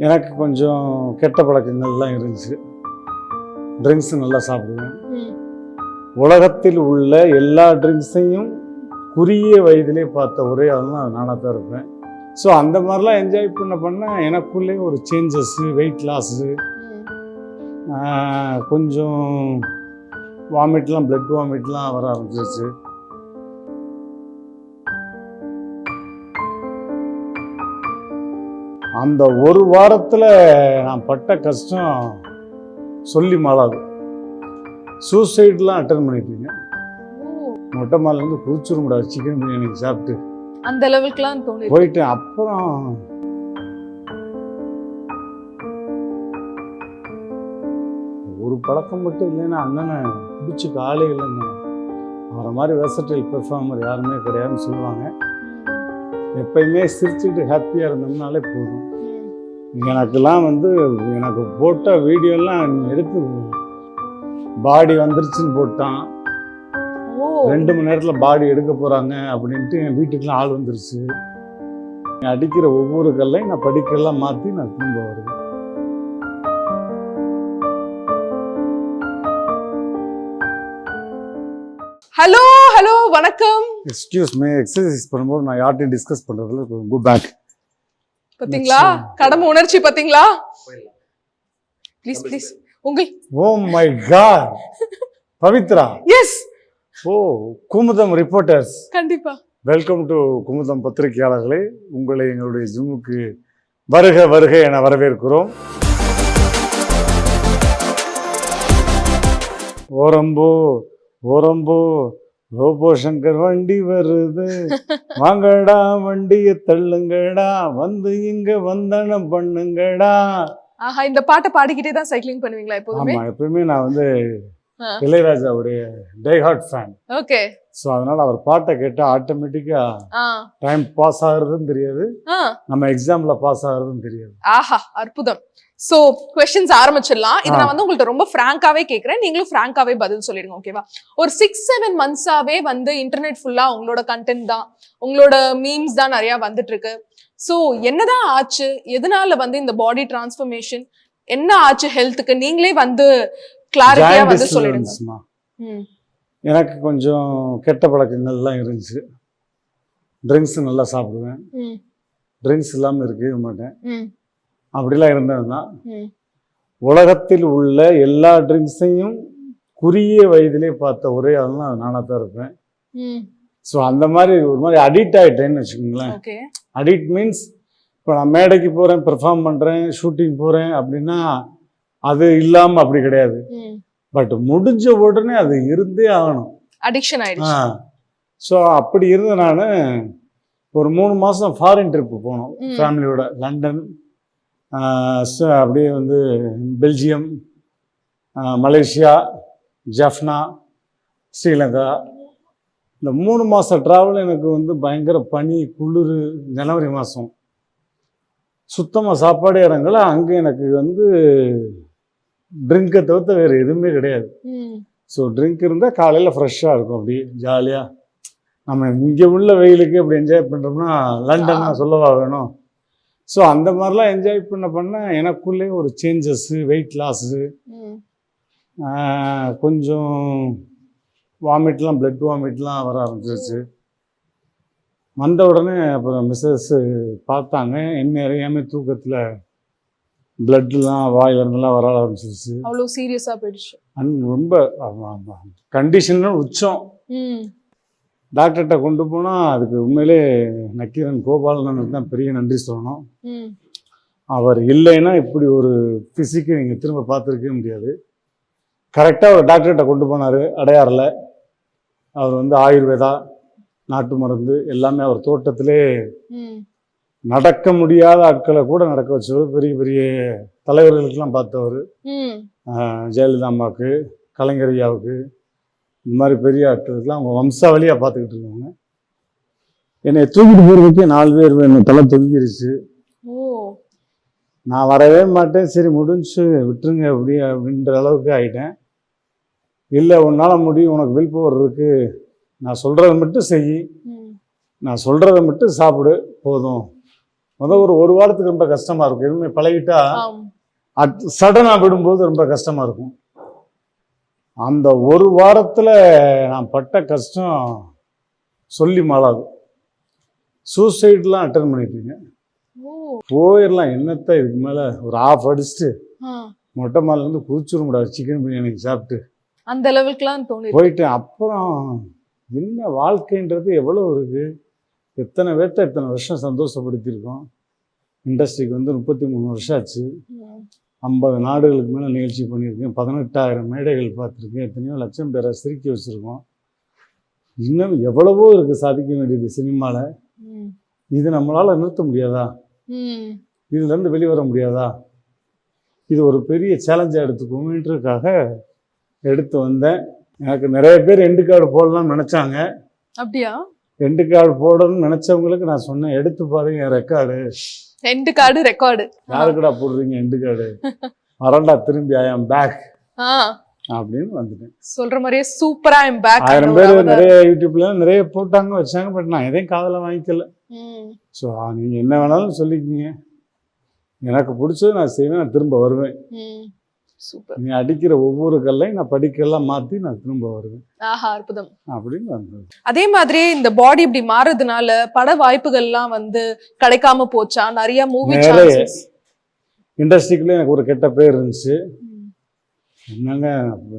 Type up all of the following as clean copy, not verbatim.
எனக்கு கொஞ்சம் கெட்ட பழக்கங்கள்லாம் இருந்துச்சு. ட்ரிங்க்ஸ் நல்லா சாப்பிடுவேன். உலகத்தில் உள்ள எல்லா ட்ரிங்க்ஸையும் குறுகிய வயதிலே பார்த்த ஒரே ஆள்னா நானாக தான் இருப்பேன். ஸோ அந்த மாதிரிலாம் என்ஜாய் பண்ண எனக்குள்ளே ஒரு சேஞ்சஸ்ஸு, வெயிட் லாஸு, கொஞ்சம் வாமிட்லாம், பிளட் வாமிட்லாம் வர ஆரம்பிச்சிருச்சு. அந்த ஒரு வாரத்தில் நான் பட்ட கஷ்டம் சொல்லி மாளாது. சூசைட்லாம் அட்டன் பண்ணிட்டீங்க. மொட்டை மாலேருந்து குதிச்சுட முடியாது சிக்கன் பிரியாணி சாப்பிட்டு அந்த லெவலுக்குலாம் தோணி போயிட்டேன். அப்புறம் ஒரு பழக்கம் மட்டும் இல்லைன்னா அண்ணனை பிடிச்சி காலே இல்லைங்க. அவரை மாதிரி வெர்சடைல் பெர்ஃபார்மர் யாருமே கிடையாதுன்னு சொல்லுவாங்க. எப்பயுமே சிரிச்சுக்கிட்டு ஹாப்பியாக இருந்தோம்னாலே போதும். எனக்கெல்லாம் எனக்கு போட்ட வீடியோலாம் எடுத்து பாடி வந்துருச்சுன்னு போட்டான். 2 மணி நேரத்தில் பாடி எடுக்க போகிறாங்க அப்படின்ட்டு என் வீட்டுக்கெலாம் ஆள் வந்துருச்சு. அடிக்கிற ஒவ்வொரு கல்லையும் நான் படிக்கெல்லாம் மாற்றி நான் திரும்ப வருவேன். ஹலோ ஹலோ வணக்கம். எக்ஸ்கியூஸ் மீ, எக்ஸசைஸ் பண்ணும்போது நான் யார்ட்டையும் டிஸ்கஸ் பண்ணுறதுல கோ பேக். பாத்தீங்களா கடமை உணர்ச்சி பாத்தீங்களா? ப்ளீஸ் ப்ளீஸ் உங்கள் oh my god Pavithra. Yes. Oh Kumudam reporters, கண்டிப்பா வெல்கம் டு குமுதம் பத்திரிகையாளர்களே. உங்களை எங்களுடைய ஜூமுக்கு வருக வருக என வரவேற்கிறோம். ஓரம்போ ஓரம்போ ரோபோ சங்கர் வண்டி வருது, வாங்கடா வண்டியை தள்ளுங்கடா, வந்து இங்க வந்தனம் பண்ணுங்கடா. ஆஹா, இந்த பாட்டை பாடிக்கிட்டே தான் சைக்கிளிங் பண்ணுவீங்களா எப்போதுமே? ஆமா, எப்பவுமே நான் இளையராஜாவுடைய die hard fan. Okay. So அதனால அவர் பாட்டை கேட்டால் ஆட்டோமேட்டிக்கா டைம் பாஸ் ஆகுறதுன்னு தெரியாது, நம்ம எக்ஸாம்ல பாஸ் ஆகுறதுன்னு தெரியாது. ஆஹா, அற்புதம். சோ क्वेश्चंस ஆரம்பிச்சிடலாம். இது நான் உங்கள்ட்ட ரொம்ப ஃப்ராங்காவே கேக்குறேன், நீங்களும் ஃப்ராங்காவே பதில் சொல்லிடுங்க, ஓகேவா? ஒரு 6-7 மந்த்ஸாவே இன்டர்நெட் ஃபுல்லா உங்களோட கண்டென்ட் தான், உங்களோட மீம்ஸ் தான் நிறைய வந்துட்டு இருக்கு. சோ என்னதான் ஆச்சு? எதனால இந்த பாடி டிரான்ஸ்ஃபர்மேஷன் என்ன ஆச்சு ஹெல்த்துக்கு? நீங்களே கிளாரிட்டியா சொல்லிடுங்க. எனக்கு கொஞ்சம் கெட்ட பழக்கங்கள்லாம் இருந்துச்சு. ட்ரிங்க்ஸ் நல்லா சாப்பிடுவேன். ட்ரிங்க்ஸ் இல்லாமல் இருக்கவே மாட்டேன். அப்படிலாம் இருந்ததுன்னா உலகத்தில் உள்ள எல்லா ட்ரிங்க்ஸையும் குறுகிய வயதிலே பார்த்த ஒரே ஆள்னா நானாக தான் இருப்பேன். ஸோ அந்த மாதிரி ஒரு மாதிரி அடிக்ட் ஆகிட்டேன்னு வச்சுக்கோங்களேன். அடிக்ட் மீன்ஸ் இப்போ நான் மேடைக்கு போகிறேன், பெர்ஃபார்ம் பண்ணுறேன், ஷூட்டிங் போகிறேன் அப்படின்னா அது இல்லாமல் அப்படி கிடையாது. பட் முடிஞ்ச உடனே அது இருந்தே ஆகணும். அடிக்ஷன் ஆயிடுச்சு. ஸோ அப்படி இருந்த நான் ஒரு 3 மாதம் ஃபாரின் ட்ரிப்பு போனோம் ஃபேமிலியோட. லண்டன், அப்படியே பெல்ஜியம், மலேசியா, ஜஃப்னா, ஸ்ரீலங்கா. இந்த 3 மாத ட்ராவல் எனக்கு பயங்கர பனி, குளிர், ஜனவரி மாதம் சுத்தமாக சாப்பாடே இறங்கல. அங்கே எனக்கு ட்ரிங்கை தவிர்த்து வேறு எதுவுமே கிடையாது. ஸோ ட்ரிங்க் இருந்தால் காலையில் ஃப்ரெஷ்ஷாக இருக்கும், அப்படி ஜாலியாக. நம்ம இங்கே உள்ள வெயிலுக்கு அப்படி என்ஜாய் பண்ணுறோம்னா லண்டன்னா சொல்லவா வேணும். ஸோ அந்த மாதிரிலாம் என்ஜாய் பண்ண எனக்குள்ளே ஒரு சேஞ்சஸ்ஸு, வெயிட் லாஸு, கொஞ்சம் வாமிட்லாம், பிளட் வாமிட்லாம் வர ஆரம்பிச்சிருச்சு. வந்த உடனே அப்புறம் மிஸ்ஸஸ் பார்த்தாங்க, என்ன அறியாமல் தூக்கத்தில் பிளட்லாம் வாயிலிருந்துலாம் வர ஆரம்பிச்சிருச்சு. அவ்வளோ சீரியஸாக போயிடுச்சு. ரொம்ப கண்டிஷன் உச்சம். டாக்டர்கிட்ட கொண்டு போனால் அதுக்கு உண்மையிலே நக்கீரன் கோபாலனுக்கு தான் பெரிய நன்றி சொல்லணும். அவர் இல்லைன்னா இப்படி ஒரு ஃபிசிக்கு நீங்கள் திரும்ப பார்த்துருக்கவே முடியாது. கரெக்டாக ஒரு டாக்டர்கிட்ட கொண்டு போனார் அடையாறில். அவர் ஆயுர்வேதா, நாட்டு மருந்து எல்லாமே அவர் தோட்டத்திலே நடக்க முடியாத ஆட்களை கூட நடக்க வச்சவர். பெரிய பெரிய தலைவர்களுக்கெல்லாம் பார்த்தவர். ஜெயலலிதா அம்மாவுக்கு, கலைஞர் ஐயாவுக்கு, இந்த மாதிரி பெரிய ஆட்களுக்கெல்லாம் அவங்க வம்சாவளியாக பார்த்துக்கிட்டு இருக்காங்க. என்னை தூக்கிட்டு போகிறதுக்கே 4 பேர் வேணும், தலை தொங்கிருச்சு. நான் வரவே மாட்டேன், சரி முடிஞ்சு விட்டுருங்க அப்படின்ற அளவுக்கு ஆகிட்டேன். இல்லை, உன்னால் முடியும், உனக்கு வில் பவர் இருக்கு, நான் சொல்கிறத மட்டும் செய், நான் சொல்கிறத மட்டும் சாப்பிடு போதும் ஒரு வாரத்துக்கு ரொம்ப கஷ்டமா இருக்கும். எதுவுமே பழகிட்டா ஆம். சடனா விடும்போது ரொம்ப கஷ்டமா இருக்கும். அந்த ஒரு வாரத்துல நான் பட்ட கஷ்டம் சொல்லி மாளாது. சூசைட்லாம் அட்டன் பண்ணிட்டீங்க. ஓ. போயிடலாம், என்னத்த இதுக்கு மேல ஒரு ஆஃப் அடிச்சுட்டு ஆ. மொட்டை மாலில இருந்து குதிச்சுருமுடா சிக்கன் பிரியாணி சாப்பிட்டு அந்த லெவலுக்குலாம் தோணி போயிட்டேன். அப்புறம் என்ன வாழ்க்கைன்றது எவ்வளவு இருக்கு, எத்தனை பேர்த்த எத்தனை வருஷம் சந்தோஷப்படுத்தியிருக்கோம். இண்டஸ்ட்ரிக்கு வந்து 33 வருஷம் ஆச்சு. 50 நாடுகளுக்கு மேலே நிகழ்ச்சி பண்ணியிருக்கேன். 18,000 மேடைகள் பார்த்துருக்கேன். எத்தனையோ லட்சம் பேரை சிரிக்க வச்சுருக்கோம். இன்னும் எவ்வளவோ இருக்குது சாதிக்க வேண்டியது சினிமாவில். இது நம்மளால் நிறுத்த முடியாதா? இதுலேருந்து வெளிவர முடியாதா? இது ஒரு பெரிய சேலஞ்சாக எடுத்துக்கோங்கன்றதுக்காக எடுத்து வந்தேன். எனக்கு நிறைய பேர் எண்டு கார்டு போடலாம்னு நினச்சாங்க. அப்படியா? எண்டு கார்டு போடணும்னு நினச்சவங்களுக்கு நான் சொன்னேன், எடுத்து பாருங்க என் ரெக்கார்டு. எண்டு கார்டு ரெக்கார்டு யாருக்குடா போடுறீங்க எண்டு கார்டு? வரண்டா திரும்பி ஐ ஆம் பேக் அப்படின்னு வந்துட்டேன். சொல்ற மாதிரியே சூப்பரா ஐ அம் பேக். 1000 பேர் நிறைய யூடியூப்ல நிறைய போட்டாங்க வச்சாங்க. பட் நான் எதையும் காதுல வாங்கிக்கல. ஸோ நீங்க என்ன வேணாலும் சொல்லிக்கிங்க, எனக்கு பிடிச்சது நான் செய்வேன், நான் திரும்ப வருவேன். சூப்பர். நீ அடிக்கிற ஒவ்வொரு கல்லையும் நான் படிக்கலாம் மாற்றி நான் திரும்ப வருவேன். ஆஹா, அற்புதம். அப்படின்னு வந்தது. அதே மாதிரி இந்த பாடி இப்படி மாறுறதுனால பட வாய்ப்புகள்லாம் வந்து கிடைக்காம போச்சா? நிறைய மூவி சான்சஸ் இண்டஸ்ட்ரிக்குள்ளே எனக்கு ஒரு கெட்ட பேர் இருந்துச்சு. என்னங்க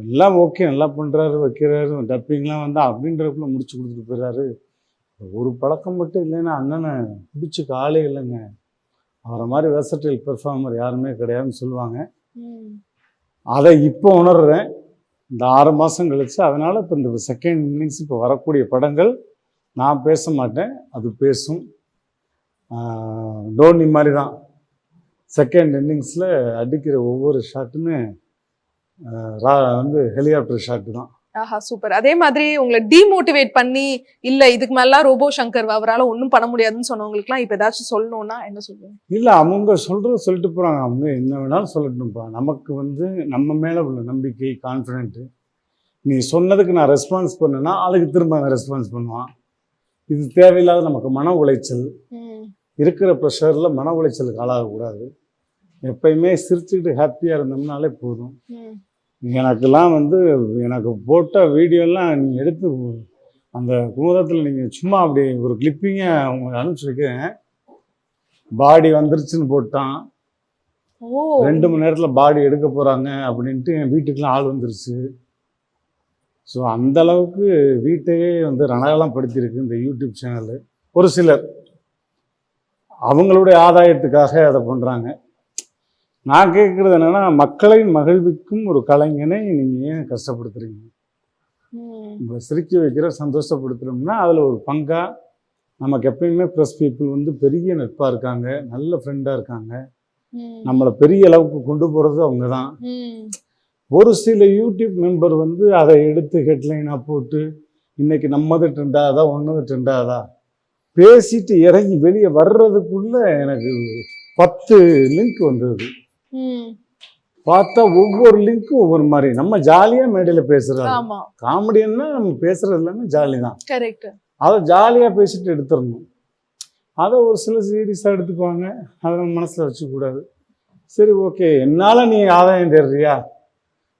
எல்லாம் ஓகே, நல்லா பண்ணுறாரு, வைக்கிறாரு, டப்பிங்லாம் வந்தா அப்படின்றதுக்குள்ள முடிச்சு கொடுத்துட்டு போயிடுறாரு. ஒரு பழக்கம் மட்டும் இல்லைன்னா அண்ணனை பிடிச்சிக்க ஆளே இல்லைங்க, அவரை மாதிரி வெர்சடைல் பெர்ஃபார்மர் யாருமே கிடையாதுன்னு சொல்லுவாங்க. அதை இப்போ உணர்றேன் இந்த 6 மாதம் கழிச்சு. அதனால் இப்போ இந்த செகண்ட் இன்னிங்ஸ் இப்போ வரக்கூடிய படங்கள் நான் பேச மாட்டேன், அது பேசும். டோனி மாதிரி தான் செகண்ட் இன்னிங்ஸில் அடிக்கிற ஒவ்வொரு ஷாட்டுமே வந்து ஹெலிகாப்டர் ஷாட்டு தான். ஆஹா, சூப்பர். அதே மாதிரி உங்களை டிமோட்டிவேட் பண்ணி இல்ல இதுக்கு மேலாம் ரோபோ சங்கர் அவரால் ஒன்றும் பண்ண முடியாதுன்னு சொன்னவங்களுக்குலாம் இப்போ ஏதாச்சும் சொல்லணும்னா என்ன சொல்லுங்க? இல்லை, அவங்க சொல்கிறது சொல்லிட்டு போகிறாங்க. அவங்க என்ன வேணாலும் சொல்லட்டும்ப்பா. நமக்கு வந்து நம்ம மேலே உள்ள நம்பிக்கை, கான்ஃபிடென்ட்டு. நீ சொன்னதுக்கு நான் ரெஸ்பான்ஸ் பண்ணேன்னா அதுக்கு திரும்ப அவன் ரெஸ்பான்ஸ் பண்ணுவான். இது தேவையில்லாத நமக்கு மன உளைச்சல். இருக்கிற ப்ரெஷரில் மன உளைச்சலுக்கு ஆளாகக்கூடாது. எப்பயுமே சிரிச்சுக்கிட்டு ஹாப்பியாக இருந்தோம்னாலே போதும். எனக்கெல்லாம் வந்து எனக்கு போட்ட வீடியோலாம் நீங்கள் எடுத்து அந்த குமுதத்தில் நீங்கள் சும்மா அப்படி ஒரு கிளிப்பிங்கை அவங்க அனுப்பிச்சிருக்கேன். பாடி வந்துருச்சுன்னு போட்டான், 2 மணி நேரத்தில் பாடி எடுக்க போகிறாங்க அப்படின்ட்டு என் வீட்டுக்கெலாம் ஆள் வந்துருச்சு. ஸோ அந்தளவுக்கு வீட்டையே வந்து ரணகலம் படுத்தியிருக்கு இந்த யூடியூப் சேனலு. ஒரு சிலர் அவங்களுடைய ஆதாயத்துக்காக அதை பண்ணுறாங்க. நான் கேட்குறது என்னென்னா, மக்களை மகிழ்விக்கும் ஒரு கலைஞனை நீங்கள் ஏன் கஷ்டப்படுத்துறீங்க? உங்களை சிரிக்க வைக்கிற, சந்தோஷப்படுத்துகிறோம்னா அதில் ஒரு பங்காக நமக்கு எப்பயுமே ப்ரெஸ் பீப்புள் வந்து பெரிய நட்பாக இருக்காங்க, நல்ல ஃப்ரெண்டாக இருக்காங்க. நம்மளை பெரிய அளவுக்கு கொண்டு போகிறது அவங்க தான். ஒரு சில யூடியூப் மெம்பர் வந்து அதை எடுத்து ஹெட்லைனாக போட்டு இன்னைக்கு நம்மது ட்ரெண்டாதா ஒன்னது ட்ரெண்டாதா பேசிட்டு இறங்கி வெளியே வர்றதுக்குள்ள எனக்கு 10 லிங்க் வந்தது. பார்த்தா ஒவ்வொரு லிங்க்கும் ஒவ்வொரு மாதிரி. நம்ம ஜாலியாக மேடையில் பேசுகிறோம், காமெடியன்னா நம்ம பேசுறது எல்லாமே ஜாலி தான். அதை ஜாலியாக பேசிட்டு எடுத்துடணும். அதை ஒரு சில சீரியஸாக எடுத்துக்குவாங்க, அதை நம்ம மனசில் வச்சுக்கூடாது. சரி ஓகே, என்னால் நீ ஆதாயம் தேடுறியா,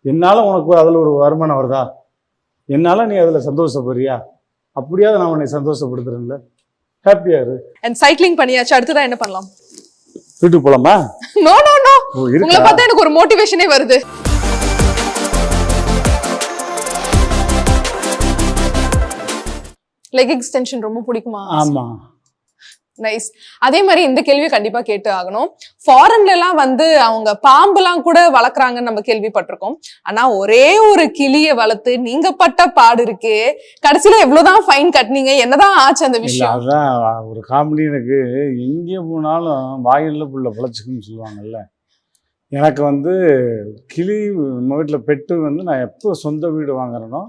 என்னால் உனக்கு அதில் ஒரு வருமானம் வருதா, என்னால் நீ அதில் சந்தோஷப்படுறியா, அப்படியாவது நான் உன்னை சந்தோஷப்படுத்துறேன்ல, ஹாப்பியா இரு. அண்ட் சைக்கிளிங் பண்ணியாச்சு, அடுத்ததான் என்ன பண்ணலாம்? வீட்டுக்கு போலாமா? நோ நோ நோ, உங்களை பார்த்தா எனக்கு ஒரு மோட்டிவேஷனே வருது. லெக் எக்ஸ்டென்ஷன் ரொம்ப பிடிக்குமா? ஆமா, நைஸ். அதே மாதிரி இந்த கேள்வி கண்டிப்பா கேட்டு ஆகணும். ஃபாரின்ல எல்லாம் வந்து அவங்க பாம்புலாம் கூட வளர்க்குறாங்கன்னு நம்ம கேள்விப்பட்டிருக்கோம். ஆனா ஒரே ஒரு கிளியை வளர்த்து நீங்க பட்ட பாடு இருக்கே, கடைசியில எவ்வளவுதான் ஃபைன் கட்டினீங்க, என்னதான் ஆச்சு அந்த விஷயம்? அதான் ஒரு காமெடி. எனக்கு எங்கே போனாலும் வாயில புள்ள பிழைச்சிக்குன்னு சொல்லுவாங்கல்ல. எனக்கு வந்து கிளி நம்ம வீட்டில் பெட்டு வந்து நான் எப்போ சொந்த வீடு வாங்குறேனோ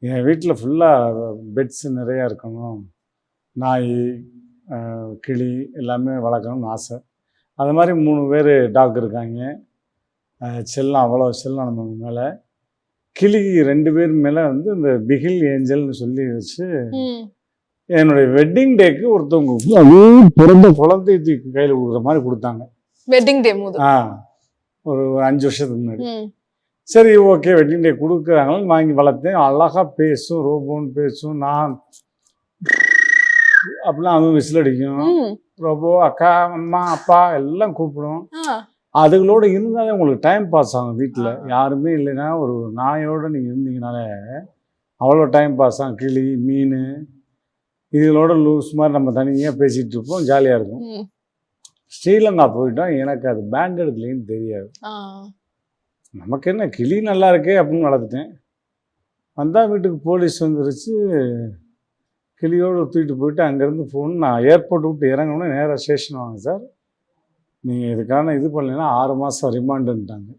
என் வீட்டில் ஃபுல்லாக பெட்ஸ் நிறையா இருக்கணும், நாய் கிளி எல்லாமே வளர்க்கணும்னு ஆசை. அது மாதிரி 3 பேர் டாக் இருக்காங்க. செல்லம், அவ்வளோ செல்லம் நம்ம மேலே. கிளி 2 பேர் மேலே வந்து இந்த பிகில் ஏஞ்சல்னு சொல்லி வச்சு என்னுடைய வெட்டிங் டேக்கு ஒருத்தவங்க பிறந்த குழந்தை தூக்கி கையில் கொடுக்குற மாதிரி கொடுத்தாங்க. வெட்டிங் டே போது ஒரு 5 வருஷத்துக்கு முன்னாடி. சரி ஓகே வெட்டிங் டே கொடுக்குறாங்கன்னு வாங்கி வளர்த்தேன். அழகாக பேசும், ரோபோன்னு பேசும். நான் அப்படிலாம் அதுவும் விசில் அடிக்கும். ரோபோ அக்கா அம்மா அப்பா எல்லாம் கூப்பிடும். அதுகளோட இருந்தாலே உங்களுக்கு டைம் பாஸ் ஆகும். வீட்டில் யாருமே இல்லைன்னா ஒரு நாயோடு நீங்கள் இருந்தீங்கனாலே அவ்வளோ டைம் பாஸ் ஆகும். கிளி மீன் இதுகளோட லூஸ் மாதிரி நம்ம தனியாக பேசிகிட்டு இருப்போம், ஜாலியாக இருக்கும். ஸ்ரீலங்கா போயிட்டோம், எனக்கு அது பேண்டட் கிளின்னு தெரியாது. நமக்கு என்ன கிளி நல்லா இருக்கே அப்படின்னு வளர்த்துட்டேன். வந்தால் வீட்டுக்கு போலீஸ் வந்துருச்சு. கிளியோடு தூக்கிட்டு போயிட்டு அங்கேருந்து ஃபோன், நான் ஏர்போர்ட் விட்டு இறங்கணும்னா நேராக ஸ்டேஷன் வாங்க சார், நீங்கள் இதுக்கான இது பண்ணலைன்னா 6 மாதம் ரிமாண்டுன்ட்டாங்க.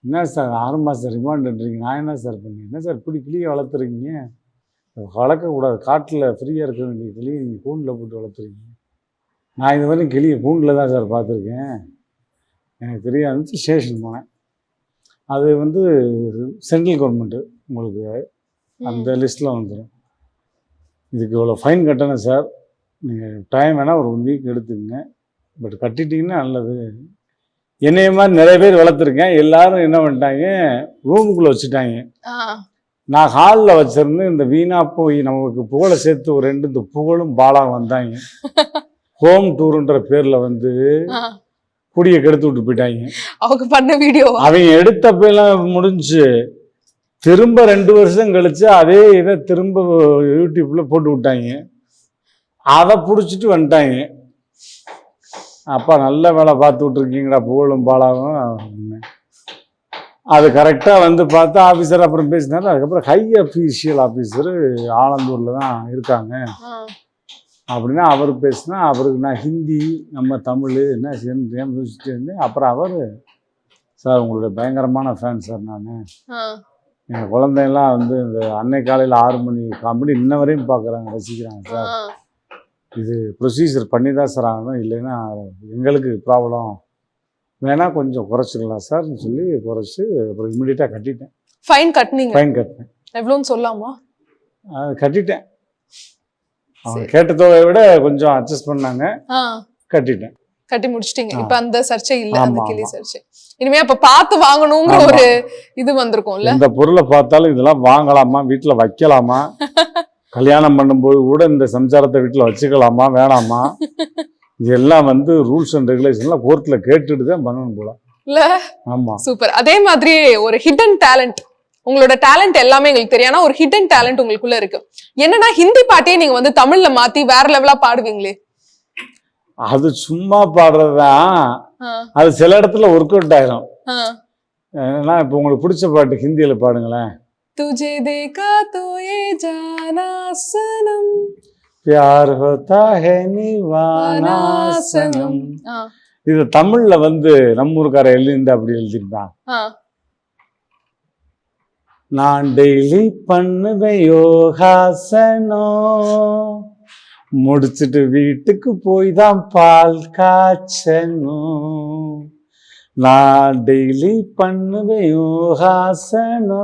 என்ன சார் 6 மாதம் ரிமாண்டுன்றீங்க? நான் என்ன சார் பண்ணேன்? என்ன சார் இப்படி கிளியை வளர்த்துறீங்க? வளர்க்கக்கூடாது, காட்டில் ஃப்ரீயாக இருக்க வேண்டிய கிளியை நீங்கள் கூண்டில் போட்டு வளர்த்துறீங்க. நான் இது வரைக்கும் கிளியை கூண்டில் தான் சார் பார்த்துருக்கேன், எனக்கு தெரியாது. ஸ்டேஷன் போனேன். அது வந்து சென்ட்ரல் கவர்மெண்ட்டு, உங்களுக்கு அந்த லிஸ்ட்டில் வந்துடும். இதுக்கு இவ்வளோ ஃபைன் கட்டணும் சார், நீங்கள் டைம் வேணால் ஒரு 1 வீக் எடுத்துக்கங்க, பட் கட்டிட்டிங்கன்னா நல்லது. என்னைய மாதிரி நிறைய பேர் வளர்த்துருக்கேன். எல்லாரும் என்ன பண்ணிட்டாங்க, ரூமுக்குள்ளே வச்சுட்டாங்க. நான் ஹாலில் வச்சுருந்து இந்த வீணாக போய் நமக்கு புகழை சேர்த்து ஒரு 2 இந்த புகழும் பாலாக வந்தாங்க. ஹோம் டூருன்ற பேரில் வந்து குடியை கெடுத்து விட்டு போயிட்டாங்க. அவங்க பண்ண வீடியோ அவங்க எடுத்தப்பெல்லாம் முடிஞ்சு திரும்ப 2 வருஷம் கழிச்சு அதே இதை திரும்ப யூடியூப்ல போட்டு விட்டாங்க. அதை பிடிச்சிட்டு வந்துட்டாங்க. அப்பா நல்ல வேலை பார்த்து விட்டுருக்கீங்கடா புகழும் பாலாவும். அது கரெக்டாக வந்து பார்த்தா ஆஃபீஸர் அப்புறம் பேசினாரு. அதுக்கப்புறம் ஹை அஃபீஷியல் ஆஃபீஸரு ஆலந்தூரில் தான் இருக்காங்க அப்படின்னா அவர் பேசினா, அவருக்கு நான் ஹிந்தி நம்ம தமிழ் என்ன சேர்ந்து யோசிச்சுட்டு இருந்தேன். அப்புறம் அவர் சார் உங்களுடைய பயங்கரமான ஃபேன் சார், நான் எங்கள் குழந்தையெல்லாம் வந்து இந்த அன்னை காலையில் 6 மணி காமெடி இன்ன வரையும் பார்க்குறாங்க, ரசிக்கிறாங்க சார். இது ப்ரொசீஜர் பண்ணி தான் சார் ஆகணும், இல்லைன்னா எங்களுக்கு ப்ராப்ளம், வேணா கொஞ்சம் குறைச்சிக்கலாம் சார்னு சொல்லி குறைச்சி அப்புறம் இமிடியேட்டாக கட்டிட்டேன். ஃபைன் கட்டினீங்க? ஃபைன் கட்டினேன். எவ்வளோன்னு சொல்லாமா? அது கட்டிட்டேன். அவங்க கேட்ட தொகையை விட கொஞ்சம் அட்ஜஸ்ட் பண்ணாங்க, கட்டிட்டேன். கட்டி முடிச்சிட்டீங்க. இப்ப அந்த சர்ச்சை இல்ல, அந்த கிளி சர்ச்சை. இனிமே அப்ப பார்த்து வாங்கணுங்கிற ஒரு இது வந்திருக்கும்ல. இந்த பொருளை பார்த்தாலும் இதெல்லாம் வாங்கலாமா, வீட்டுல வைக்கலாமா, கல்யாணம் பண்ணும்போது கூட இந்த சம்சாரத்தை வீட்டுல வச்சுக்கலாமா வேணாமா, இதெல்லாம் வந்து ரூல்ஸ் அண்ட் ரெகுலேஷன்லாம் கோர்ட்ல கேட்டுட்டு தான் பண்ணணும் போல இல்ல. ஆமா சூப்பர். அதே மாதிரி ஒரு ஹிடன் டேலண்ட், உங்களோட டேலண்ட் எல்லாமே எங்களுக்கு தெரியும், ஆனா ஒரு ஹிடன் டேலண்ட் உங்களுக்குள்ள இருக்கு. என்னன்னா ஹிந்தி பாட்டையே நீங்க வந்து தமிழ்ல மாத்தி வேற லெவலா பாடுவீங்களே. அது சும்மா பாடுறதுதான், அது சில இடத்துல ஒர்க் அவுட் ஆயிரும். ஏன்னா இப்ப உங்களுக்கு பிடிச்ச பாட்டு ஹிந்தியில பாடுங்களேன். तुझे देखा तो ये जाना सनम प्यार होता है निवाना सनम. இது தமிழ்ல வந்து நம்ம ஊருக்கார எழுதிருந்தா அப்படி எழுதிருந்தான். நான் டெய்லி பண்ணுவேன் யோகாசனம், முடிச்சுட்டு வீட்டுக்கு போய் தான் பால் காய்ச்சணும். நான் டெய்லி பண்ணுவேன் யோகாசனம்,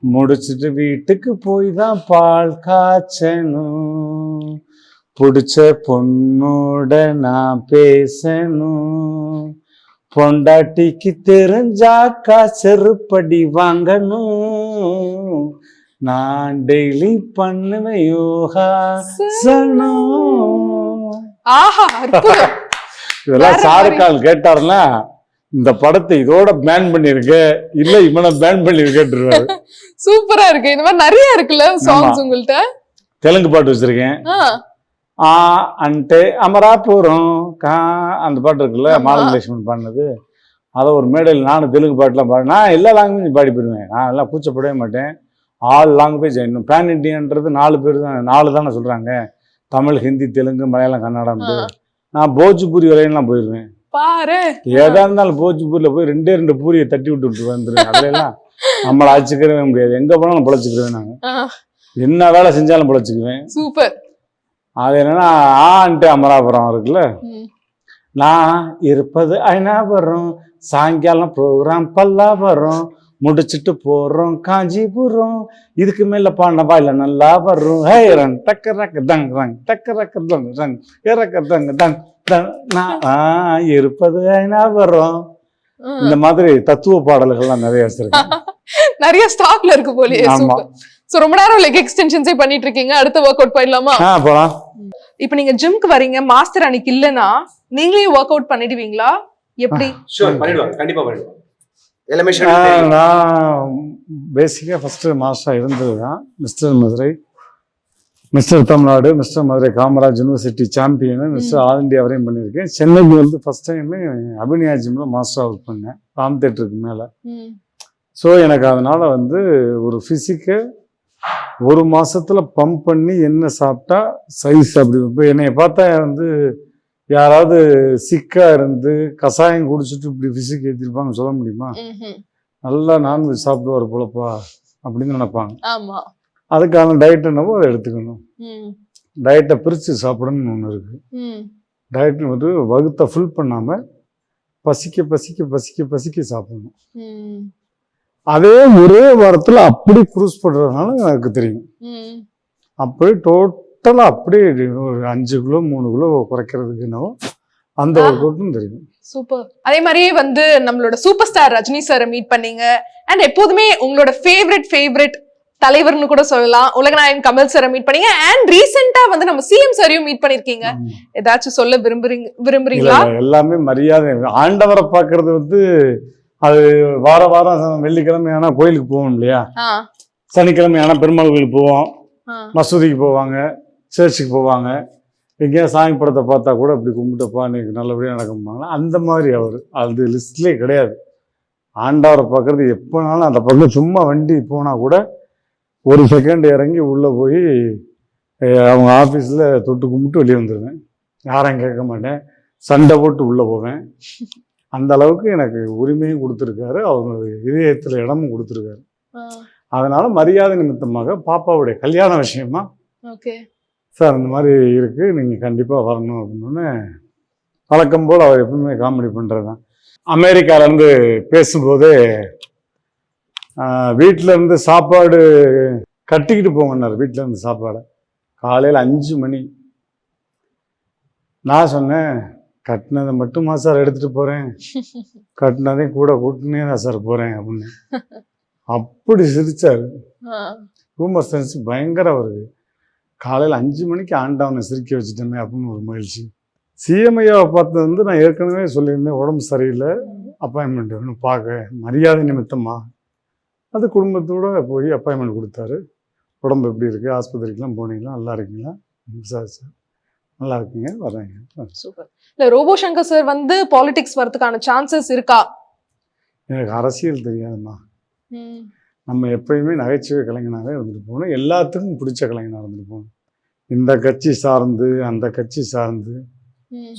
முடிச்சுட்டு வீட்டுக்கு போய் தான் பால் காய்ச்சணும். பிடிச்ச பொண்ணோட நான் பேசணும், பொண்டாட்டிக்கு தெரிஞ்சாக்கா செருப்படி வாங்கணும். நான் டெய்லி பண்ணுவேன் யோகாசனம். இதெல்லாம் ஷாருக்கான் கேட்டாருன்னா இந்த படத்தை இதோட பேன் பண்ணிருக்கு, இல்ல இவனை பேன் பண்ணிருக்கேன். சூப்பரா இருக்கு. இந்த மாதிரி நிறைய இருக்குல்ல சாங்ஸ் உங்கள்ட்ட. தெலுங்கு பாட்டு வச்சிருக்கேன், அன்ட்டு அமராபுரம் அந்த பாட்டு இருக்குல்ல, மாலலட்சுமன் பாடினது. அதை ஒரு மேடையில் நானும் தெலுங்கு பாட்டுலாம் பாடு, நான் எல்லா லாங்குவேஜும் பாடி போயிடுவேன். நான் எல்லாம் கூச்சப்படவே மாட்டேன். ஆல் லாங்குவேஜ், இன்னும் பேன் இண்டியன்றது 4 பேர் தான், 4 தானே சொல்றாங்க, தமிழ் ஹிந்தி தெலுங்கு மலையாளம் கன்னடம். நான் போஜ்பூரி வரையெல்லாம் போயிடுவேன் பாரு. ஏதா இருந்தாலும் போஜ்பூரில் போய் 2 பூரியை தட்டி விட்டு வந்துருவேன். அதெல்லாம் நம்மளை அழைச்சிக்கிறவே முடியாது, எங்க போனாலும் பிழைச்சிக்கிறேன். நாங்க என்ன வேலை செஞ்சாலும் பிழைச்சிக்குவேன். சூப்பர். அது என்னன்னா ஆன்ட்டு அமராபுரம் இருக்குல்ல, நான் இருப்பது ஐநாபுரம், சாயங்காலம் ப்ரோக்ராம் பல்லாபுரம், முடிச்சிட்டு போறோம் காஞ்சிபுரம், இதுக்கு மேல பாண்டவா இல்ல நல்லா வரும். ஹே ரங் டக்க ரக்க தங் ரங் டக்க ரக்க தங் ரங் ரக்க தங் தங் நான் இருப்பது ஐநா வரும். இந்த மாதிரி தத்துவ பாடல்கள்லாம் நிறைய வச்சிருக்கேன். நிறைய ஸ்டாக்ல இருக்கு போலயே. ஆமா. சோ ரொம்ப நேரம் லெக் எக்ஸ்டென்ஷன்ஸே பண்ணிட்டு இருக்கீங்க. அடுத்த ஒர்க் அவுட் போயிடலாமா? போலாம். இப்போ நீங்க ஜிம்க்கு வரீங்க, மாஸ்டர் அன்னைக்கு இல்லனா நீங்களே ஒர்க் அவுட் பண்ணிடுவீங்களா? எப்படி? ஷூர் பண்ணிடுவாங்க, கண்டிப்பா பண்ணிடுவாங்க. நான் பேசிக்கா ஃபர்ஸ்ட் மாஸ்டர் இருந்ததுதான் mister Madurai, mister Tamil Nadu, mister Madurai Kamaraj university champion, mister all India வரையும் பண்ணியிருக்கேன். சென்னைக்கு வந்து ஃபர்ஸ்ட் டைம் அபிநயா ஜிம்ல மாஸ்டர் ஒர்க் பண்ணேன், ராம் தேட்டருக்கு மேல. ஸோ எனக்கு அதனால வந்து ஒரு ஃபிசிக்கை ஒரு மாசத்துல பம்ப் பண்ணி என்ன சாப்பிட்டா சைஸ் அப்படி. இப்போ என்னைய பார்த்தா வந்து யாராவது சிக்கா இருந்து கஷாயம் குடிச்சிட்டு இப்படி பிசிக் ஏற்றிருப்பாங்க சொல்ல முடியுமா? நல்லா நான்வெஜ் சாப்பிடுவார் போலப்பா அப்படின்னு நினைப்பாங்க. அதுக்கான டயட் என்னவோ அதை எடுத்துக்கணும். டயட்டை பிரித்து சாப்பிடணும்னு ஒன்று இருக்கு. டயட் வந்து வகுத்தை ஃபுல் பண்ணாம பசிக்க பசிக்க பசிக்க பசிக்க சாப்பிடணும். அதே ஒரே வாரத்தில் அப்படி குரூஸ் பண்றதுனால எனக்கு தெரியும். அப்படி டோட்டலா அப்படியே ஒரு 5 கிலோ 3 கிலோ குறைக்கிறதுக்கு என்னவோ அந்த ஒர்க்கும் தெரியும். சூப்பர். அதே மாதிரியே வந்து நம்மளோட சூப்பர் ஸ்டார் ரஜினி சாரை மீட் பண்ணீங்க. அண்ட் எப்போதுமே உங்களோட ஃபேவரட் தலைவர்னு கூட சொல்லலாம் உலகநாயகன் கமல் சாரை மீட் பண்ணீங்க. அண்ட் ரீசெண்டா வந்து நம்ம சிஎம் சாரையும் மீட் பண்ணிருக்கீங்க. ஏதாச்சும் சொல்ல விரும்புறீங்களா? எல்லாமே மரியாதை. ஆண்டவரை பாக்குறது வந்து அது வாரம் வெள்ளிக்கிழமை ஆனா கோயிலுக்கு போவோம் இல்லையா, சனிக்கிழமை ஆனா பெருமாள் கோயிலுக்கு போவோம், மசூதிக்கு போவாங்க, சர்ச்சுக்கு போவாங்க. எங்கேயா சாமி படத்தை பார்த்தா கூட அப்படி கும்பிட்டப்பா இன்னைக்கு நல்லபடியாக நடக்கும்பாங்க. அந்த மாதிரி அவர் அது லிஸ்ட்லேயே கிடையாது. ஆண்டவரை பார்க்கறது எப்போனாலும் அந்த பக்கம் சும்மா வண்டி போனால் கூட ஒரு செகண்ட் இறங்கி உள்ளே போய் அவங்க ஆஃபீஸில் தொட்டு கும்பிட்டு வெளியே வந்துடுவேன். யாரையும் கேட்க மாட்டேன், சண்டை போட்டு உள்ளே போவேன். அந்த அளவுக்கு எனக்கு உரிமையும் கொடுத்துருக்காரு, அவங்க இதயத்தில் இடமும் கொடுத்துருக்காரு. அதனால மரியாதை நிமித்தமாக பாப்பாவுடைய கல்யாண விஷயமா சார் இந்த மாதிரி இருக்கு, நீங்கள் கண்டிப்பாக வரணும் அப்படின்னு வழக்கம் போல் அவர் எப்பவுமே காமெடி பண்ணுறது தான். அமெரிக்காவிலேருந்து பேசும்போதே வீட்டிலேருந்து சாப்பாடு கட்டிக்கிட்டு போங்கன்னார். வீட்டிலேருந்து சாப்பாடை காலையில் 5 மணி. நான் சொன்னேன், கட்டினதை மட்டுமா சார் எடுத்துகிட்டு போகிறேன், கட்டினதையும் கூட கூட்டினே தான் சார் போகிறேன் அப்படின்னு. அப்படி சிரிச்சார். ஹியூமர் சென்ஸ் பயங்கர வருது. காலையில் 5 மணிக்கு ஆண்டவனை சிரிக்க வச்சுட்டோமே அப்படின்னு ஒரு மகிழ்ச்சி. சிஎம்ஐயாவை பார்த்தது வந்து நான் ஏற்கனவே சொல்லியிருந்தேன், உடம்பு சரியில்லை, அப்பாயின்மெண்ட் வேணும் பார்க்க, மரியாதை நிமித்தமா. அது குடும்பத்தோடு போய் அப்பாயின்மெண்ட் கொடுத்தாரு. உடம்பு எப்படி இருக்குது, ஆஸ்பத்திரிக்கெலாம் போனீங்களா, நல்லா இருக்கீங்களா, விசாரிச்சு நல்லா இருக்குங்க வர்றேங்க. சூப்பர். இல்லை ரோபோ சங்கர் சார் வந்து பாலிடிக்ஸ் வரதுக்கான சான்சஸ் இருக்கா? எனக்கு அரசியல் தெரியாதுமா. நம்ம எப்பயுமே நகைச்சுவை கலைஞனாகவே இருந்துட்டு போகணும், எல்லாத்துக்கும் பிடிச்ச கலைஞனாக இருந்துட்டு போகணும். இந்த கட்சி சார்ந்து அந்த கட்சி சார்ந்து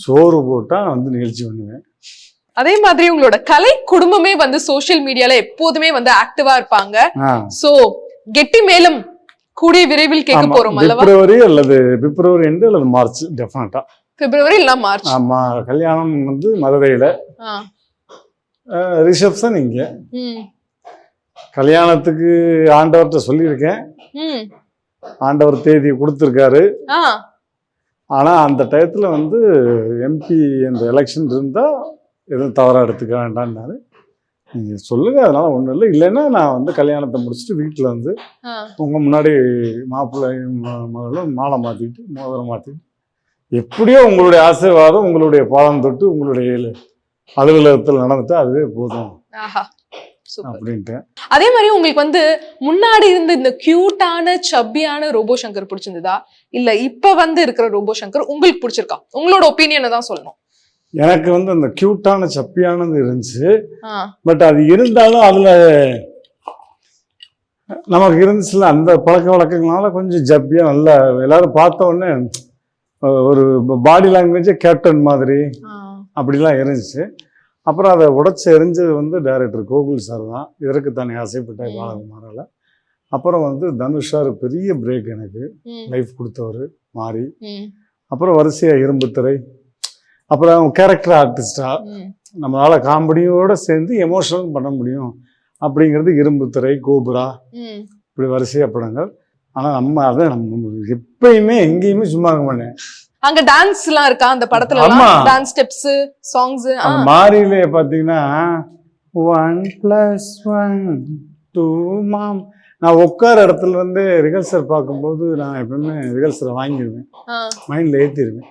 சோறு போட்டால் வந்து நிகழ்ச்சி பண்ணுவேன். அதே மாதிரி உங்களோட கலை குடும்பமே வந்து சோசியல் மீடியால எப்போதுமே வந்து ஆக்டிவா இருப்பாங்க. சோ கெட்டி மேலும் கூடிய விரைவில் கேட்க போறோம் அல்லவா? பிப்ரவரி அல்லது பிப்ரவரி எண்டு அல்லது மார்ச், டெஃபினட்டா பிப்ரவரி இல்ல மார்ச். ஆமா, கல்யாணம் வந்து மதுரையில, ரிசப்ஷன் இங்க. கல்யாணத்துக்கு ஆண்டவர்கிட்ட சொல்லியிருக்கேன், ஆண்டவர் தேதி கொடுத்துருக்காரு. ஆனா அந்த டயத்துல வந்து எம்பி அந்த எலெக்ஷன் இருந்தா எதுவும் தவறா எடுத்துக்க வேண்டாம்னாரு. நீங்க சொல்லுங்க, அதனால ஒண்ணும் இல்லை. இல்லைன்னா நான் வந்து கல்யாணத்தை முடிச்சுட்டு வீட்டுல வந்து உங்க முன்னாடி மாப்பிள்ளை மகளும் மாலை மாத்திட்டு மோதிரம் மாத்திட்டு, எப்படியோ உங்களுடைய ஆசீர்வாதம் உங்களுடைய பாதம் தொட்டு உங்களுடைய அலுவலகத்தில் நடந்துட்டு அதுவே போதும் அப்படின்ட்டு. அதே மாதிரி உங்களுக்கு வந்து முன்னாடி இருந்த இந்த கியூட்டான சப்பியான ரோபோ சங்கர் பிடிச்சிருந்ததா, இல்ல இப்ப வந்து இருக்கிற ரோபோ சங்கர் உங்களுக்கு பிடிச்சிருக்கா? உங்களோட ஒப்பீனியனை தான் சொல்லணும். எனக்கு வந்து அந்த கியூட்டான சப்பியானது இருந்துச்சு. பட் அது இருந்தாலும் அதுல நமக்கு இருந்துச்சுல அந்த பழக்க வழக்கங்களால கொஞ்சம் ஜப்பியா நல்லா எல்லாரும் பார்த்த உடனே ஒரு பாடி லாங்குவேஜே கேப்டன் மாதிரி அப்படிலாம் இருந்துச்சு. அப்புறம் அதை உடைச்சி எரிஞ்சது வந்து டைரக்டர் கோகுல் சார் தான். இதற்கு தானே ஆசைப்பட்ட பாலகுமாரால். அப்புறம் வந்து தனுஷார் பெரிய பிரேக் எனக்கு லைஃப் கொடுத்தவர் மாறி. அப்புறம் வரிசையா இரும்புத்திரை, அப்புறம் கேரக்டர் ஆர்டிஸ்டா நம்மளால காமெடியோட சேர்ந்து எமோஷனல் பண்ண முடியும் அப்படிங்கிறது இரும்பு திரை, கோபுரா, ம். இப்படி வரிசையா படங்கள். ஆனால் நம்ம எப்பயுமே எங்கேயுமே சும்மா இருக்க மாட்டேன். அங்க டான்ஸ் எல்லாம் இருக்கா அந்த படத்துல? ஆமா. Dance steps, songs. அந்த மாரியிலே பார்த்தீங்கன்னா 1+1 2 மாம். நான் உட்கார இடத்துல இருந்து ரிஹர்சல் பார்க்கும்போது நான் எப்பவுமே ரிஹர்சலை வாங்கிடுவேன், மைண்டில் ஏற்றிடுவேன்.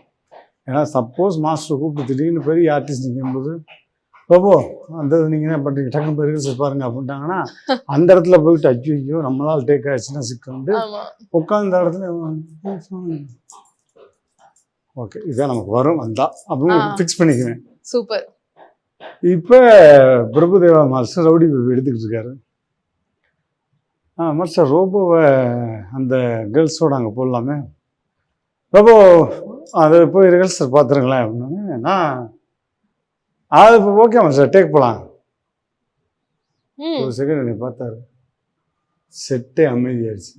ஏன்னா சப்போஸ் மாஸ்டர் கூப்பிட்டு திடீர்னு பெரிய ஆர்டிஸ்ட் நிற்கும்போது பாபோ அந்த நீங்கள் என்ன பண்ணுறீங்க, டக்குனு போய் ரிஹர்சல் பாருங்க அப்படின்ட்டாங்கன்னா அந்த இடத்துல போயிட்டு ஐயோ நம்மளால் டேக் ஆயிடுச்சுன்னா சிக்கண்டு உட்காந்த இடத்துல ஓகே இதான் நமக்கு வரும் வந்தா அப்படின்னு ஃபிக்ஸ் பண்ணிக்குவேன். சூப்பர். இப்போ பிரபுதேவா மாஸ்டர் ரவுடி பேபி எடுத்துக்கிட்டு இருக்காரு. மாஸ்டர் ரோபோவை அந்த கேர்ள்ஸோடு அங்கே போடலாமே, ரோபோ அது போய் ரிஹர்சல் பார்த்துருங்களேன் அப்படின்னு. நான் அது இப்போ ஓகே மாஸ்டர் டேக் போகலாம். ஒரு செகண்ட் என்னை பார்த்தாரு, செட்டே அமைதியாயிடுச்சு.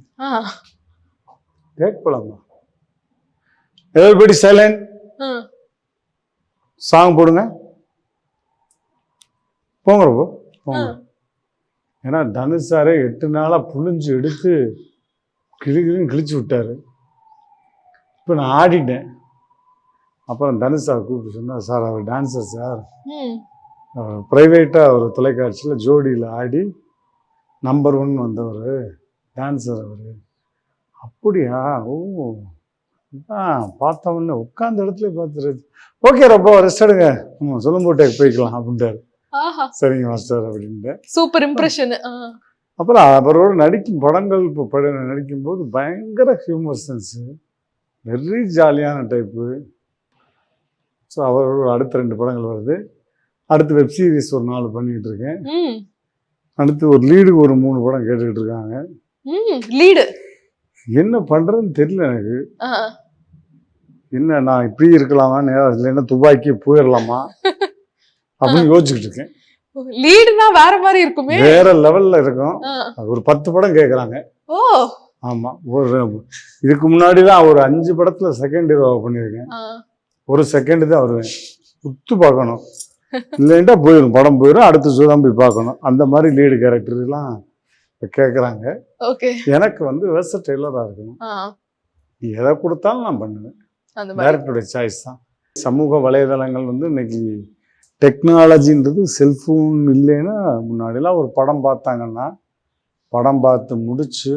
டேக் போகலாமா, எவரிபடி சைலண்ட், சாங் போடுங்க, போங்க ரோபோ போங்க. ஏன்னா தனுஷ் சாரே 8 நாளாக புழிஞ்சு எடுத்து கிழின்னு கிழிச்சு விட்டாரு. இப்போ நான் ஆடிட்டேன். அப்புறம் தனுஷ் சார் கூப்பிட்டு சொன்னார், சார் அவர் டான்ஸர் சார், ப்ரைவேட்டாக ஒரு தொலைக்காட்சியில் ஜோடியில் ஆடி நம்பர் 1 வந்தவர் டான்ஸர் அவர். அப்படியா, ஓ பார்த்த உடனே உட்காந்த இடத்துல பார்த்துரு, ஓகே ரொம்ப ரெஸ்ட் எடுங்க, சொல்லும் போட்டே போய்க்கலாம் அப்படின்ட்டாரு. சரிங்க மாஸ்டர் அப்படின்ட்டு சூப்பர் இம்ப்ரெஷன். அப்புறம் அவரோட நடிக்கும் படங்கள் இப்போ நடிக்கும்போது பயங்கர ஹியூமர் சென்ஸு, வெரி ஜாலியான டைப்பு. ஸோ அவரோட அடுத்த 2 படங்கள் வருது. அடுத்து வெப் சீரிஸ் ஒரு 4 பண்ணிக்கிட்டு இருக்கேன். அடுத்து ஒரு லீடுக்கு ஒரு 3 படம் கேட்டுக்கிட்டு இருக்காங்க. லீடு என்ன பண்ணுறதுன்னு தெரியல எனக்கு. என்ன நான் இப்படி இருக்கலாமா, இல்லைன்னா துபாய்க்கு போயிடலாமா அப்படின்னு யோசிச்சுக்கிட்டு இருக்கேன். லீடுனா வேற மாதிரி இருக்குமே, வேற லெவல்ல இருக்கும். ஒரு 10 படம் கேட்குறாங்க. ஓ ஆமாம். ஒரு இதுக்கு முன்னாடி தான் ஒரு 5 படத்தில் செகண்ட் ஹீரோ பண்ணியிருக்கேன். ஒரு செகண்டு தான் வருவேன், உத்து பார்க்கணும், இல்லைன்ட்டா போயிடும், படம் போயிடும், அடுத்த ஷோ தான் போய் பார்க்கணும். அந்த மாதிரி லீடு கேரக்டர்லாம் இப்போ கேட்குறாங்க. எனக்கு வந்து வெர்சடைலராக இருக்கணும், எதை கொடுத்தாலும் நான் பண்ணுவேன். டைரக்டருடைய சாய்ஸ் தான். சமூக வலைதளங்கள் வந்து இன்னைக்கு டெக்னாலஜின்றது செல்ஃபோன் இல்லைன்னா, முன்னாடிலாம் ஒரு படம் பார்த்தாங்கன்னா படம் பார்த்து முடிச்சு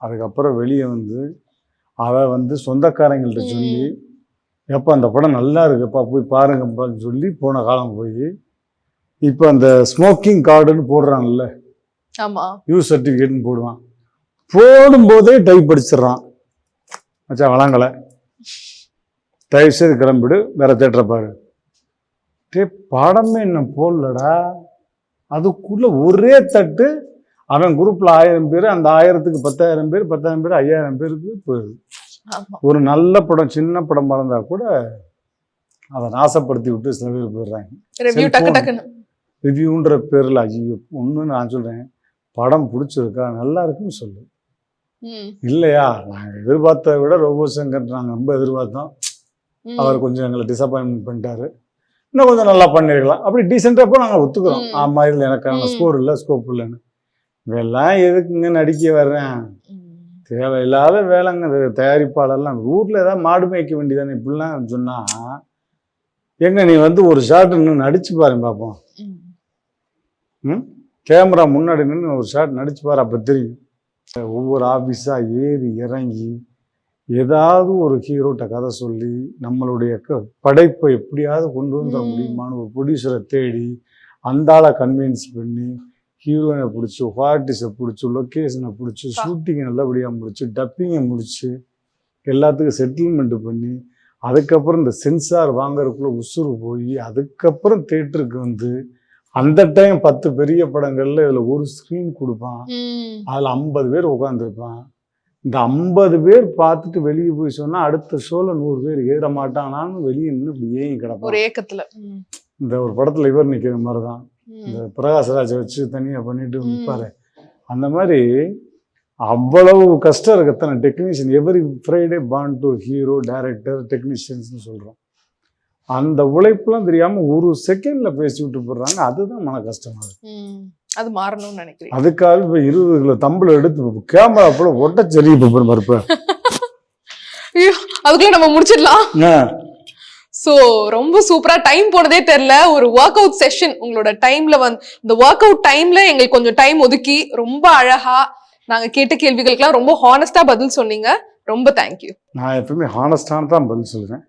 அதுக்கப்புறம் வெளியே வந்து அதை வந்து சொந்தக்காரங்கள்ட்ட சொல்லி எப்போ அந்த படம் நல்லா இருக்குப்பா போய் பாருங்கப்பான்னு சொல்லி போன காலம் போய் இப்போ அந்த ஸ்மோக்கிங் கார்டுன்னு போடுறாங்கல்ல, யூஸ் சர்டிஃபிகேட்னு போடுவான், போடும்போதே டைப் அடிச்சிடறான், மச்சா வளாங்கலை தயவு செய்து கிளம்பிடு வேற தேட்டரை பாரு. படமே என்ன போடலடா, அதுக்குள்ள ஒரே தட்டு அவன் குரூப்ல 1000 பேர், அந்த 1000க்கு 10,000 பேர், 10,000 பேர் 5000 பேருக்கு போயிடுது. ஒரு நல்ல படம் சின்ன படம் இருந்தா கூட அதை நாசப்படுத்தி விட்டு சில பேர் போயிடுறாங்க. ரிவ்யூன்ற பேர்ல ஐயோ ஒண்ணு நான் சொல்றேன், படம் பிடிச்சிருக்கா நல்லா இருக்குன்னு சொல்லு. இல்லையா, நாங்கள் எதிர்பார்த்ததை விட ரோபோ சங்கர் நாங்கள் ரொம்ப எதிர்பார்த்தோம், அவர் கொஞ்சம் எங்களை டிசப்பாயின்மெண்ட் பண்ணிட்டாரு, இன்னும் கொஞ்சம் நல்லா பண்ணிருக்கலாம், அப்படி டீசெண்டாக போய் நாங்கள் ஒத்துக்கிறோம். ஆமா இதில் எனக்கான ஸ்கோர் இல்லை, ஸ்கோப் இல்லைன்னு. இதெல்லாம் எதுக்குங்க நடிக்க வர்றேன், தேவையில்லாத வேலைங்க. தயாரிப்பாளர்லாம் ஊரில் ஏதாவது மாடு மேய்க்க வேண்டியதானே இப்படிலாம் சொன்னா எங்க நீ வந்து ஒரு ஷாட் இன்னும் நடிச்சு பாருங்க பார்ப்போம். கேமரா முன்னாடி நின்று ஒரு ஷாட் நடிச்சு பாரு, அப்போ தெரியும். ஒவ்வொரு ஆஃபீஸாக ஏறி இறங்கி ஏதாவது ஒரு ஹீரோட்ட கதை சொல்லி நம்மளுடைய படைப்பை எப்படியாவது கொண்டு வந்துட முடியுமான்னு ஒரு ப்ரொடியூசரை தேடி அந்த ஆளை கன்வின்ஸ் பண்ணி ஹீரோயினை பிடிச்சி, ஆர்டிஸ்டை பிடிச்சி, லொக்கேஷனை பிடிச்சி, ஷூட்டிங்கை நல்லபடியாக முடிச்சு, டப்பிங்கை முடிச்சு, எல்லாத்துக்கும் செட்டில்மெண்ட்டு பண்ணி, அதுக்கப்புறம் இந்த சென்சார் வாங்கறதுக்குள்ளே உசுறு போய் அதுக்கப்புறம் தேட்டருக்கு வந்து அந்த டைம் 10 பெரிய படங்கள்ல இதில் ஒரு ஸ்க்ரீன் கொடுப்பான், அதில் 50 பேர் உட்காந்துருப்பான். இந்த 50 பேர் பார்த்துட்டு வெளியே போய் சொன்னால் அடுத்த ஷோவில் 100 பேர் ஏற மாட்டானான்னு வெளியே நின்று இப்படி ஏங்கி கிடப்பான் ஒரு ஏக்கத்தில். இந்த ஒரு படத்தில் இவர் நிற்கிற மாதிரி தான், இந்த பிரகாஷ்ராஜை வச்சு தனியாக பண்ணிட்டு நிற்பாரு. அந்த மாதிரி அவ்வளவு கஷ்டம் இருக்கு. எத்தனை technician, every Friday born to hero, director, டெக்னீஷியன்ஸ்னு சொல்கிறோம். அந்த உழைப்புலாம் தெரியாமல் ஒரு செகண்டில் பேசி விட்டு போடுறாங்க, அதுதான் மன கஷ்டமாக இருக்கு. அது மாறணும்னு நினைக்கிறேன். அதுக்காக இப்போ 20 கிலோ தம்பில் எடுத்து கேமரா போல ஒட்ட சரி இப்போ மறுப்பேன். அதுக்குள்ள நம்ம முடிச்சிடலாம். சோ ரொம்ப சூப்பரா டைம் போனதே தெரியல. ஒரு ஒர்க் அவுட் செஷன் உங்களோட டைம்ல இந்த ஒர்க் அவுட் டைம்ல எங்களுக்கு கொஞ்சம் டைம் ஒதுக்கி ரொம்ப அழகா நாங்க கேட்ட கேள்விகளுக்கெல்லாம் ரொம்ப ஹானஸ்டா பதில் சொன்னீங்க. ரொம்ப தேங்க்யூ. நான் எப்பவுமே ஹானஸ்டான தான் பதில் சொல்றேன்.